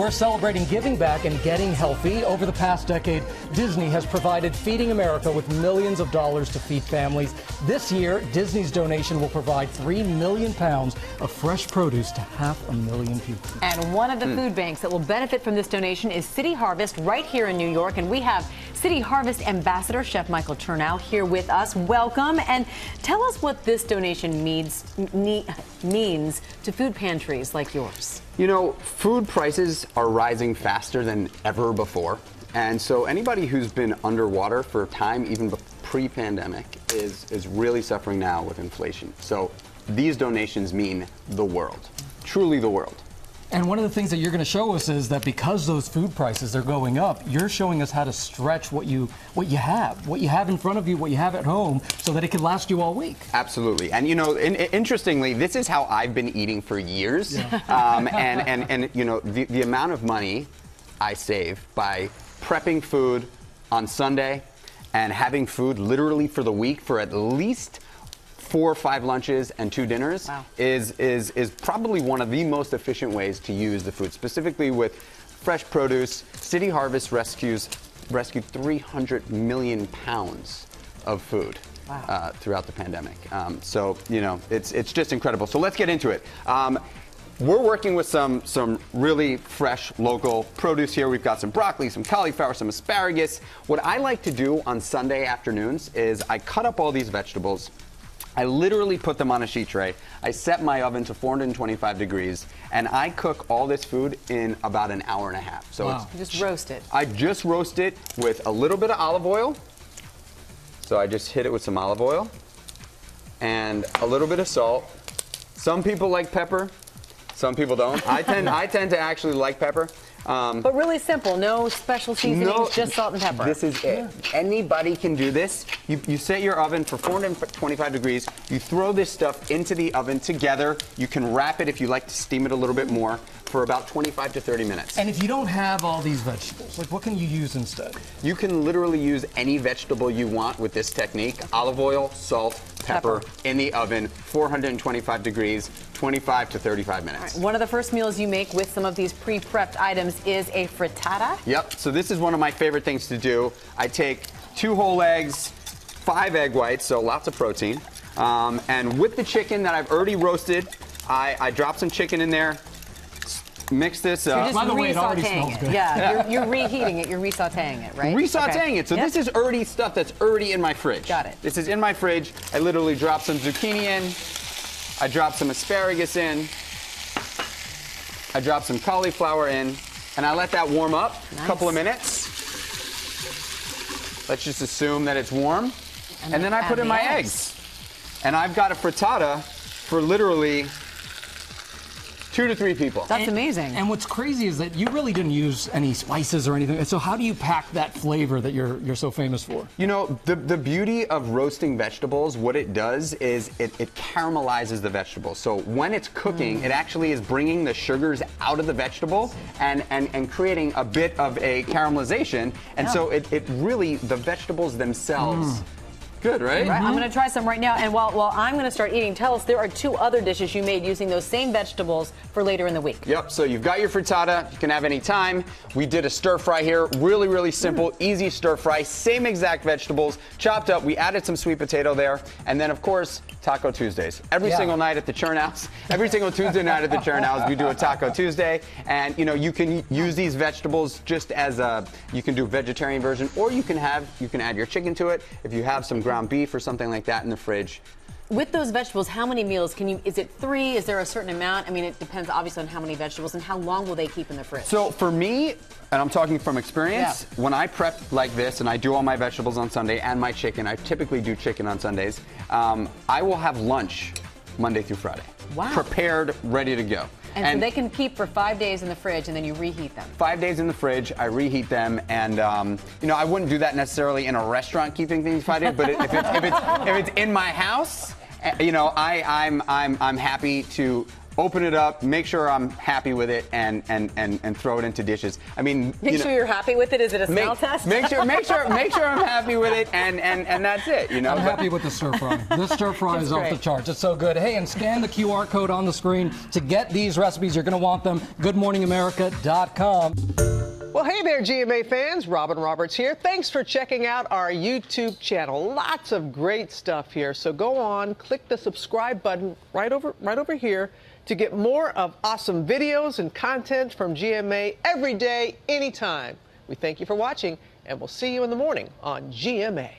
are celebrating giving back and getting healthy. Over the past decade, Disney has provided Feeding America with millions of dollars to feed families. This year, Disney's donation will provide 3 million pounds of fresh produce to 500,000 people. And one of the food banks that will benefit from this donation is City Harvest right here in New York. And we have City Harvest Ambassador Chef Michael Chernow here with us. Welcome. And tell us what this donation means to food pantries like yours. You know, food prices are rising faster than ever before. And so anybody who's been underwater for time, even pre-pandemic, is really suffering now with inflation. So these donations mean the world, truly the world. And one of the things that you're going to show us is that because those food prices are going up, you're showing us how to stretch what you have in front of you, what you have at home, so that it can last you all week. Absolutely. And you know, interestingly, this is how I've been eating for years. Yeah. And you know, the amount of money I save by prepping food on Sunday and having food literally for the week for at least 4 or 5 lunches and 2 dinners. Wow. is probably one of the most efficient ways to use the food. Specifically with fresh produce, City Harvest rescued 300 million pounds of food. Wow. Throughout the pandemic. So you know, it's just incredible. So let's get into it. We're working with some really fresh local produce here. We've got some broccoli, some cauliflower, some asparagus. What I like to do on Sunday afternoons is I cut up all these vegetables. I literally put them on a sheet tray. I set my oven to 425 degrees, and I cook all this food in about an hour and a half. So wow. You just roast it. I just roast it with a little bit of olive oil. So I just hit it with some olive oil and a little bit of salt. Some people like pepper, some people don't. I tend to actually like pepper. But really simple, no special seasonings, just salt and pepper. This is it. Anybody can do this. You set your oven for 425 degrees. You throw this stuff into the oven together. You can wrap it if you like to steam it a little bit more for about 25 to 30 minutes. And if you don't have all these vegetables, like what can you use instead? You can literally use any vegetable you want with this technique. Olive oil, salt, pepper. In the oven, 425 degrees, 25 to 35 minutes. Right. One of the first meals you make with some of these pre-prepped items is a frittata. Yep, so this is one of my favorite things to do. I take 2 whole eggs, 5 egg whites, so lots of protein. And with the chicken that I've already roasted, I drop some chicken in there, mix this up. You're just By the way, it already smells good. Yeah, you're reheating it, you're re-sauteing it, right? Re-sauteing it. So this is already stuff that's already in my fridge. Got it. This is in my fridge. I literally drop some zucchini in. I drop some asparagus in. I drop some cauliflower in. And I let that warm up a couple of minutes. Let's just assume that it's warm. And then I put in my eggs. And I've got a frittata for literally 2 to 3 people. That's amazing. And what's crazy is that you really didn't use any spices or anything. So how do you pack that flavor that you're so famous for? You know, the beauty of roasting vegetables, what it does is it caramelizes the vegetable. So when it's cooking, it actually is bringing the sugars out of the vegetable and creating a bit of a caramelization. And so it really, the vegetables themselves. Good, right? Right. I'm going to try some right now. And while I'm going to start eating, tell us, there are 2 other dishes you made using those same vegetables for later in the week. Yep. So you've got your frittata. You can have any time. We did a stir fry here. Really, really simple, easy stir fry. Same exact vegetables, chopped up. We added some sweet potato there. And then, of course, Taco Tuesdays. Every single night at the Churn House. Every single Tuesday night at the Churn House, we do a Taco Tuesday. And, you know, you can use these vegetables just as you can do a vegetarian version, or you can add your chicken to it. If you have some ground beef or something like that in the fridge. With those vegetables, how many meals can you, is it 3? Is there a certain amount? I mean, it depends obviously on how many vegetables, and how long will they keep in the fridge? So for me, and I'm talking from experience, when I prep like this and I do all my vegetables on Sunday and my chicken, I typically do chicken on Sundays, I will have lunch Monday through Friday. Wow. Prepared, ready to go. And so they can keep for 5 days in the fridge, and then you reheat them. 5 days in the fridge, I reheat them, and you know, I wouldn't do that necessarily in a restaurant, keeping things 5 days. But if it's in my house, you know, I'm happy to open it up, make sure I'm happy with it, and throw it into dishes. I mean, Make sure you're happy with it. Is it a smell test? Make sure I'm happy with it, and that's it. You know, I'm happy with the stir fry. This stir fry is off the charts. It's so good. Hey, and scan the QR code on the screen to get these recipes. You're going to want them. GoodMorningAmerica.com. Well, hey there, GMA fans. Robin Roberts here. Thanks for checking out our YouTube channel. Lots of great stuff here. So go on, click the subscribe button right over here to get more of awesome videos and content from GMA every day, anytime. We thank you for watching, and we'll see you in the morning on GMA.